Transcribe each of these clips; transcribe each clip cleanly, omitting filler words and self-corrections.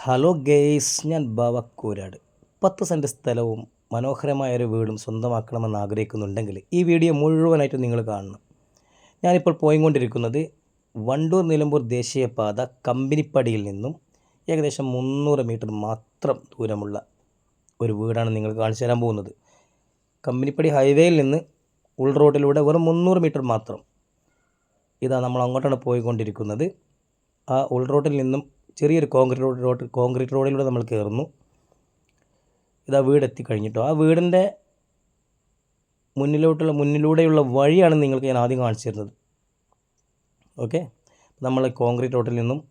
Hello guys, ഞാൻ ബാവക്കൂരാട്. 10 cent സ്ഥലവും മനോഹരമായൊരു വീടും സ്വന്തമാക്കണമെന്ന് ആഗ്രഹിക്കുന്നുണ്ടെങ്കിൽ ഈ വീഡിയോ മുഴുവനായിട്ടും നിങ്ങൾ കാണണം. ഞാനിപ്പോൾ പോയിക്കൊണ്ടിരിക്കുന്നത് വണ്ടൂർ നിലമ്പൂർ ദേശീയപാത കമ്പനിപ്പടിയിൽ നിന്നും ഏകദേശം 300 മീറ്റർ മാത്രം ദൂരമുള്ള ഒരു വീടാണ് നിങ്ങൾക്ക് കാണിച്ചു തരാൻ പോകുന്നത്. കമ്പനിപ്പടി ഹൈവേയിൽ നിന്ന് ഉൾ റോഡിലൂടെ വെറും 300 മീറ്റർ മാത്രം. ഇതാ നമ്മൾ അങ്ങോട്ടാണ് പോയിക്കൊണ്ടിരിക്കുന്നത്. ആ ഉൾ റോഡിൽ നിന്നും ചെറിയൊരു കോൺക്രീറ്റ് റോഡിലൂടെ നമ്മൾ കയറുന്നു. ഇതാ വീട് എത്തിക്കഴിഞ്ഞിട്ടോ. ആ വീടിൻ്റെ മുന്നിലൂടെയുള്ള വഴിയാണ് നിങ്ങൾക്ക് ഞാൻ ആദ്യം കാണിച്ചു തരുന്നത്. ഓക്കെ, നമ്മൾ കോൺക്രീറ്റ് റോഡിൽ നിന്നും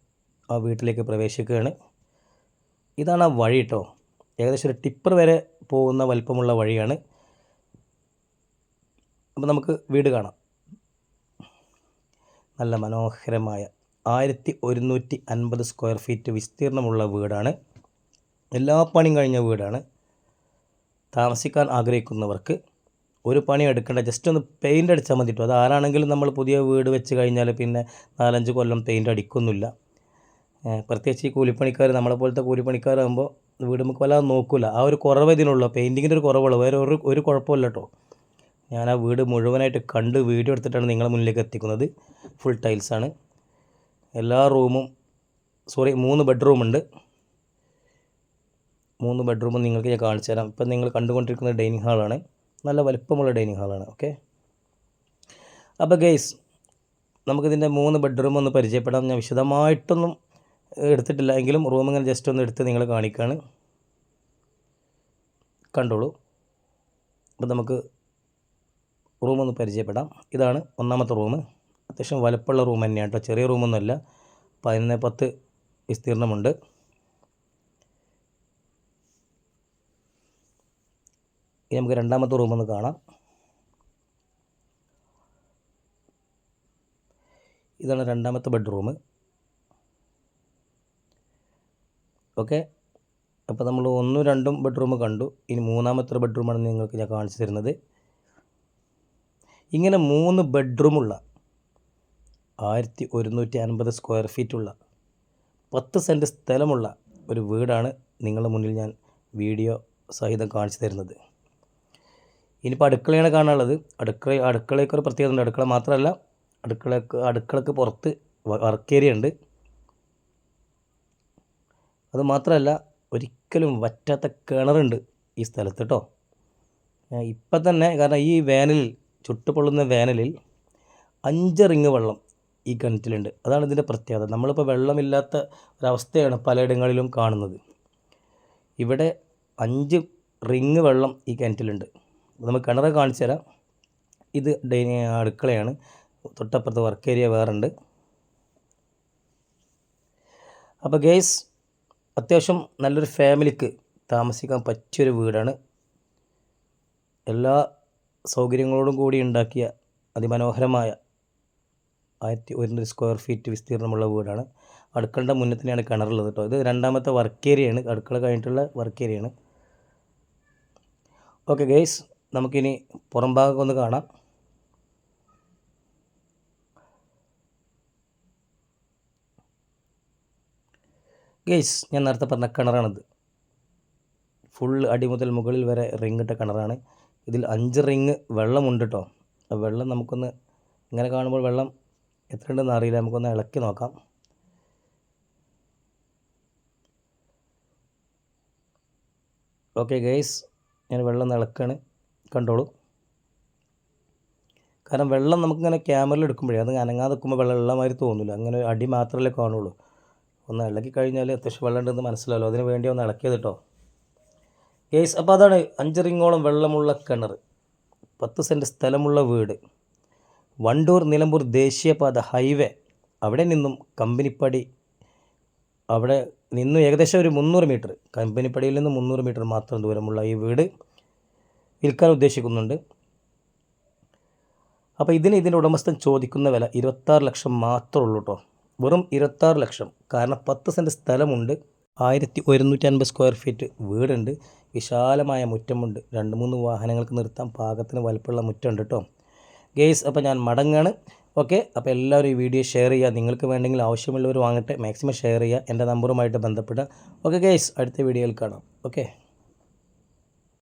ആ വീട്ടിലേക്ക് പ്രവേശിക്കുകയാണ്. ഇതാണ് ആ വഴി കേട്ടോ. ഏകദേശം ഒരു ടിപ്പർ വരെ പോകുന്ന വലിപ്പമുള്ള വഴിയാണ്. അപ്പോൾ നമുക്ക് വീട് കാണാം. നല്ല മനോഹരമായ 1150 സ്ക്വയർ ഫീറ്റ് വിസ്തീർണമുള്ള വീടാണ്. എല്ലാ പണിയും കഴിഞ്ഞ വീടാണ്. താമസിക്കാൻ ആഗ്രഹിക്കുന്നവർക്ക് ഒരു പണി എടുക്കേണ്ട, ജസ്റ്റ് ഒന്ന് പെയിൻ്റ് അടിച്ചാൽ മതി കേട്ടോ. അത് ആരാണെങ്കിലും നമ്മൾ പുതിയ വീട് വെച്ച് കഴിഞ്ഞാൽ പിന്നെ 4-5 കൊല്ലം പെയിൻ്റ് അടിക്കൊന്നുമില്ല. പ്രത്യേകിച്ച് ഈ കൂലിപ്പണിക്കാർ, നമ്മളെപ്പോലത്തെ കൂലിപ്പണിക്കാരാകുമ്പോൾ വീട് നമുക്ക് വല്ലാതെ നോക്കില്ല. ആ ഒരു കുറവ് ഇതിനുള്ളൂ, പെയിൻറ്റിങ്ങിൻ്റെ ഒരു കുറവുള്ളൂ. വേറെ ഒരു കുഴപ്പമില്ല കേട്ടോ. ഞാൻ ആ വീട് മുഴുവനായിട്ട് കണ്ട് വീഡിയോ എടുത്തിട്ടാണ് നിങ്ങളെ മുന്നിലേക്ക് എത്തിക്കുന്നത്. ഫുൾ ടൈൽസാണ്. എല്ലാ റൂമും 3 ബെഡ്റൂമുണ്ട്. 3 ബെഡ്റൂമും നിങ്ങൾക്ക് ഞാൻ കാണിച്ചു തരാം. ഇപ്പം നിങ്ങൾ കണ്ടുകൊണ്ടിരിക്കുന്ന ഡൈനിങ് ഹാളാണ്. നല്ല വലിപ്പമുള്ള ഡൈനിങ് ഹാളാണ്. ഓക്കെ, അപ്പോൾ ഗെയ്സ്, നമുക്കിതിൻ്റെ 3 ബെഡ്റൂം ഒന്ന് പരിചയപ്പെടാം. ഞാൻ വിശദമായിട്ടൊന്നും എടുത്തിട്ടില്ല, എങ്കിലും റൂം ഇങ്ങനെ ജസ്റ്റ് ഒന്ന് എടുത്ത് നിങ്ങളെ കാണിക്കുകയാണ്. കണ്ടോളൂ. അപ്പോൾ നമുക്ക് റൂമൊന്ന് പരിചയപ്പെടാം. ഇതാണ് ഒന്നാമത്തെ റൂം. അത്യാവശ്യം വലുപ്പമുള്ള റൂം തന്നെയാണ് കേട്ടോ. ചെറിയ റൂമൊന്നുമല്ല. 11-10 വിസ്തീർണമുണ്ട്. ഇനി നമുക്ക് രണ്ടാമത്തെ റൂമൊന്ന് കാണാം. ഇതാണ് രണ്ടാമത്തെ ബെഡ്റൂം. ഓക്കെ, അപ്പോൾ നമ്മൾ 1-2 ബെഡ്റൂം കണ്ടു. ഇനി മൂന്നാമത്തെ ബെഡ്റൂമാണ് നിങ്ങൾക്ക് ഞാൻ കാണിച്ചു തരുന്നത്. ഇങ്ങനെ 3 ബെഡ്റൂമുള്ള 1150 സ്ക്വയർ ഫീറ്റുള്ള 10 സെൻറ്റ് സ്ഥലമുള്ള ഒരു വീടാണ് നിങ്ങളുടെ മുന്നിൽ ഞാൻ വീഡിയോ സഹിതം കാണിച്ചു തരുന്നത്. ഇനിയിപ്പോൾ അടുക്കളയാണ് കാണാനുള്ളത്. അടുക്കളയ്ക്കൊരു പ്രത്യേകത ഉണ്ട്. അടുക്കള മാത്രമല്ല, അടുക്കളക്ക് പുറത്ത് വർക്ക് ഏരിയ ഉണ്ട്. അതുമാത്രമല്ല, ഒരിക്കലും വറ്റാത്ത കിണറുണ്ട് ഈ സ്ഥലത്ത് കേട്ടോ. ഇപ്പം തന്നെ, കാരണം ഈ വേനലിൽ, ചുട്ടുപൊള്ളുന്ന വേനലിൽ 5 റിങ് വെള്ളം ഈ കിണറ്റിലുണ്ട്. അതാണ് ഇതിൻ്റെ പ്രത്യേകത. നമ്മളിപ്പോൾ വെള്ളമില്ലാത്ത ഒരവസ്ഥയാണ് പലയിടങ്ങളിലും കാണുന്നത്. ഇവിടെ 5 റിങ് വെള്ളം ഈ കിണറ്റിലുണ്ട്. നമുക്ക് കിണറ് കാണിച്ചു തരാം. ഇത് അടുക്കളയാണ്. തൊട്ടപ്പുറത്ത് വർക്ക് ഏരിയ വേറുണ്ട്. അപ്പോൾ ഗേസ്, അത്യാവശ്യം നല്ലൊരു ഫാമിലിക്ക് താമസിക്കാൻ പറ്റിയൊരു വീടാണ്. എല്ലാ സൗകര്യങ്ങളോടും കൂടി ഉണ്ടാക്കിയ അതിമനോഹരമായ 1100 സ്ക്വയർ ഫീറ്റ് വിസ്തീർണമുള്ള വീടാണ്. അടുക്കളയുടെ മുന്നിൽ തന്നെയാണ് കിണറുള്ളത് കേട്ടോ. ഇത് രണ്ടാമത്തെ വർക്ക് ഏരിയയാണ്. അടുക്കള കഴിഞ്ഞിട്ടുള്ള വർക്ക് ഏരിയയാണ്. ഓക്കെ ഗൈസ്, നമുക്കിനി പുറം ഭാഗം ഒന്ന് കാണാം. ഗൈസ്, ഞാൻ നേരത്തെ പറഞ്ഞ കിണറാണിത്. ഫുൾ അടി മുതൽ മുകളിൽ വരെ റിങ് ഇട്ട കിണറാണ്. ഇതിൽ 5 റിങ് വെള്ളമുണ്ട് കേട്ടോ. ആ വെള്ളം നമുക്കൊന്ന്, ഇങ്ങനെ കാണുമ്പോൾ വെള്ളം എത്ര ഉണ്ടെന്ന് അറിയില്ല, നമുക്കൊന്ന് ഇളക്കി നോക്കാം. ഓക്കെ ഗൈസ്, ഞാൻ വെള്ളം ഇളക്കാണ്. കണ്ടോളൂ. കാരണം വെള്ളം നമുക്കിങ്ങനെ ക്യാമറയിൽ എടുക്കുമ്പോഴേ അത് അനങ്ങാതെ നിൽക്കുമ്പോൾ വെള്ളം ഉള്ള മാതിരി തോന്നില്ല. അങ്ങനെ അടി മാത്രമല്ലേ കാണുള്ളൂ. ഒന്ന് ഇളക്കി കഴിഞ്ഞാൽ അത്യാവശ്യം വെള്ളം ഉണ്ടെന്ന് മനസ്സിലാവല്ലോ. അതിന് വേണ്ടി ഒന്ന് ഇളക്കിയത് കേട്ടോ ഗൈസ്. അപ്പോൾ അതാണ് 5 റിങ്ങോളം വെള്ളമുള്ള കിണർ, 10 സെൻറ്റ് സ്ഥലമുള്ള വീട്, വണ്ടൂർ നിലമ്പൂർ ദേശീയപാത ഹൈവേ. അവിടെ നിന്നും കമ്പനിപ്പടി, അവിടെ നിന്നും ഏകദേശം ഒരു 300 മീറ്റർ, കമ്പനിപ്പടിയിൽ നിന്ന് 300 മീറ്റർ മാത്രം ദൂരമുള്ള ഈ വീട് വിൽക്കാൻ ഉദ്ദേശിക്കുന്നുണ്ട്. അപ്പോൾ ഇതിൻ്റെ ഉടമസ്ഥൻ ചോദിക്കുന്ന വില 26 ലക്ഷം മാത്രമേ ഉള്ളൂ കേട്ടോ. വെറും 26 ലക്ഷം. കാരണം 10 സെൻറ്റ് സ്ഥലമുണ്ട്, 1150 സ്ക്വയർ ഫീറ്റ് വീടുണ്ട്, വിശാലമായ മുറ്റമുണ്ട്, 2-3 വാഹനങ്ങൾക്ക് നിർത്താൻ പാകത്തിന് വലുപ്പമുള്ള മുറ്റമുണ്ട് കേട്ടോ ഗേസ്. അപ്പോൾ ഞാൻ മടങ്ങാണ്. ഓക്കെ, അപ്പോൾ എല്ലാവരും ഈ വീഡിയോ ഷെയർ ചെയ്യുക. നിങ്ങൾക്ക് വേണമെങ്കിൽ ആവശ്യമുള്ളവർ വാങ്ങട്ടെ. മാക്സിമം ഷെയർ ചെയ്യുക. എൻ്റെ നമ്പറുമായിട്ട് ബന്ധപ്പെടുക. ഓക്കെ ഗൈസ്, അടുത്ത വീഡിയോയിൽ കാണാം. ഓക്കെ.